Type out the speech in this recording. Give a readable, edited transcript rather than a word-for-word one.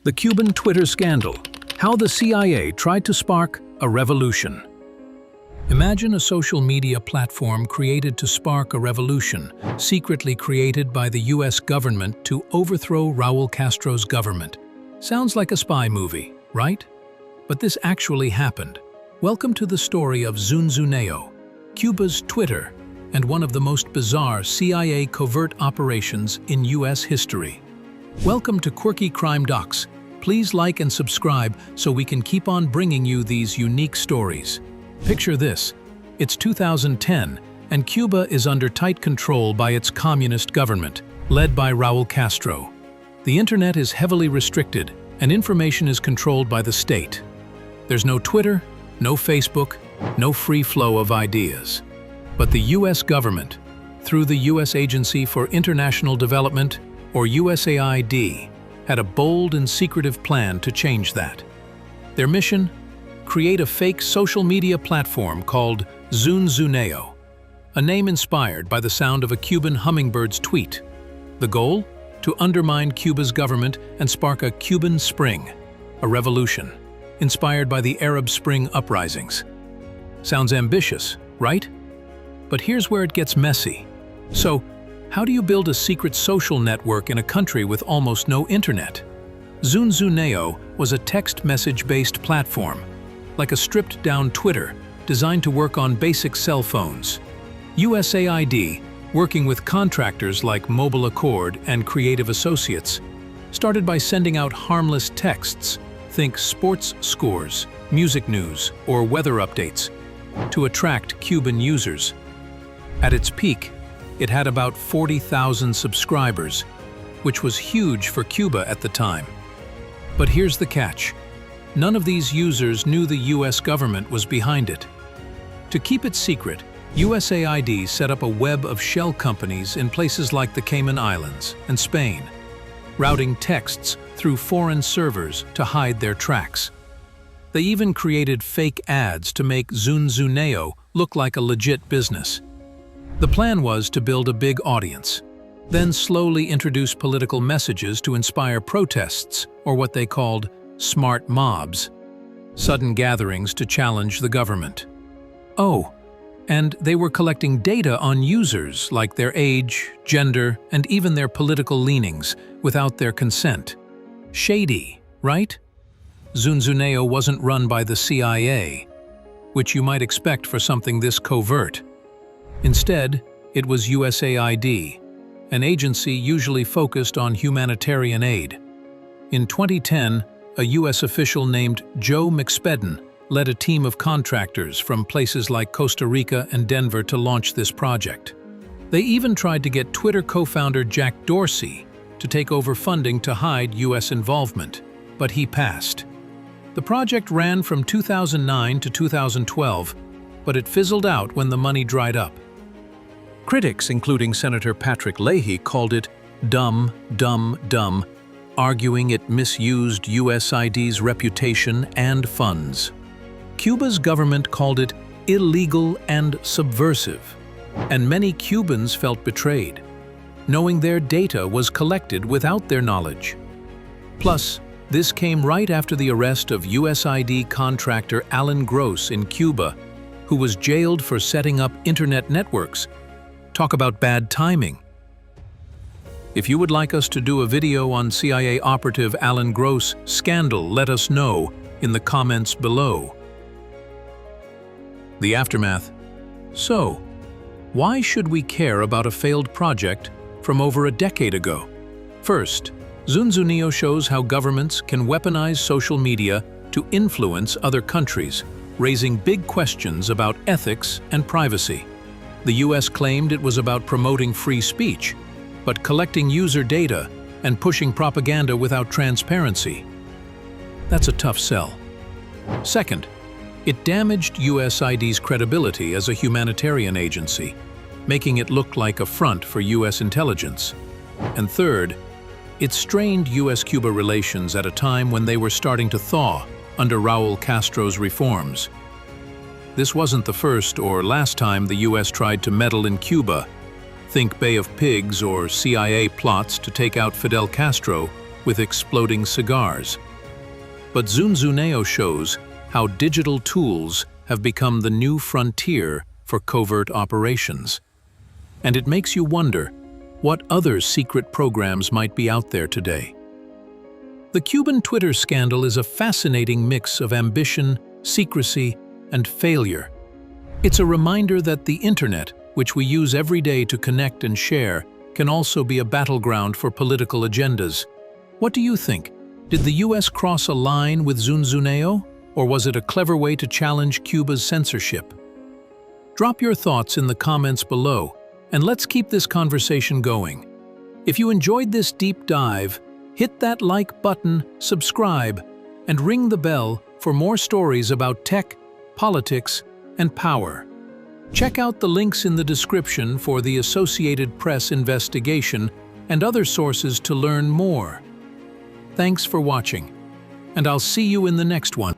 The Cuban Twitter scandal, how the CIA tried to spark a revolution. Imagine a social media platform created to spark a revolution, secretly created by the US government to overthrow Raul Castro's government. Sounds like a spy movie, right? But this actually happened. Welcome to the story of Zunzuneo, Cuba's Twitter, and one of the most bizarre CIA covert operations in US history. Welcome to Quirky Crime Docs. Please like and subscribe so we can keep on bringing you these unique stories. Picture this. It's 2010, and Cuba is under tight control by its communist government, led by Raul Castro. The internet is heavily restricted, and information is controlled by the state. There's no Twitter, no Facebook, no free flow of ideas. But the US government, through the US Agency for International Development, or USAID, had a bold and secretive plan to change that. Their mission? Create a fake social media platform called Zunzuneo, a name inspired by the sound of a Cuban hummingbird's tweet. The goal? To undermine Cuba's government and spark a Cuban Spring, a revolution, inspired by the Arab Spring uprisings. Sounds ambitious, right? But here's where it gets messy. So, how do you build a secret social network in a country with almost no internet? Zunzuneo was a text message-based platform, like a stripped-down Twitter, designed to work on basic cell phones. USAID, working with contractors like Mobile Accord and Creative Associates, started by sending out harmless texts, think sports scores, music news, or weather updates, to attract Cuban users. At its peak, it had about 40,000 subscribers, which was huge for Cuba at the time. But here's the catch. None of these users knew the US government was behind it. To keep it secret, USAID set up a web of shell companies in places like the Cayman Islands and Spain, routing texts through foreign servers to hide their tracks. They even created fake ads to make Zunzuneo look like a legit business. The plan was to build a big audience, then slowly introduce political messages to inspire protests, or what they called smart mobs, sudden gatherings to challenge the government. Oh, and they were collecting data on users like their age, gender, and even their political leanings without their consent. Shady, right? Zunzuneo wasn't run by the CIA, which you might expect for something this covert. Instead, it was USAID, an agency usually focused on humanitarian aid. In 2010, a US official named Joe McSpedden led a team of contractors from places like Costa Rica and Denver to launch this project. They even tried to get Twitter co-founder Jack Dorsey to take over funding to hide US involvement, but he passed. The project ran from 2009 to 2012, but it fizzled out when the money dried up. Critics, including Senator Patrick Leahy, called it dumb, arguing it misused USAID's reputation and funds. Cuba's government called it illegal and subversive, and many Cubans felt betrayed, knowing their data was collected without their knowledge. Plus, this came right after the arrest of USAID contractor Alan Gross in Cuba, who was jailed for setting up internet networks. Talk about bad timing. If you would like us to do a video on CIA operative Alan Gross scandal, let us know in the comments below. The aftermath. So, why should we care about a failed project from over a decade ago? First, Zunzuneo shows how governments can weaponize social media to influence other countries, raising big questions about ethics and privacy. The US claimed it was about promoting free speech, but collecting user data and pushing propaganda without transparency. That's a tough sell. Second, it damaged USAID's credibility as a humanitarian agency, making it look like a front for US intelligence. And third, it strained US-Cuba relations at a time when they were starting to thaw under Raul Castro's reforms. This wasn't the first or last time the US tried to meddle in Cuba. Think Bay of Pigs or CIA plots to take out Fidel Castro with exploding cigars. But Zunzuneo shows how digital tools have become the new frontier for covert operations. And it makes you wonder what other secret programs might be out there today. The Cuban Twitter scandal is a fascinating mix of ambition, secrecy, and failure. It's a reminder that the internet, which we use every day to connect and share, can also be a battleground for political agendas. What do you think? Did the US cross a line with Zunzuneo, or was it a clever way to challenge Cuba's censorship? Drop your thoughts in the comments below, and let's keep this conversation going. If you enjoyed this deep dive, hit that like button, subscribe, and ring the bell for more stories about tech, politics, and power. Check out the links in the description for the Associated Press investigation and other sources to learn more. Thanks for watching, and I'll see you in the next one.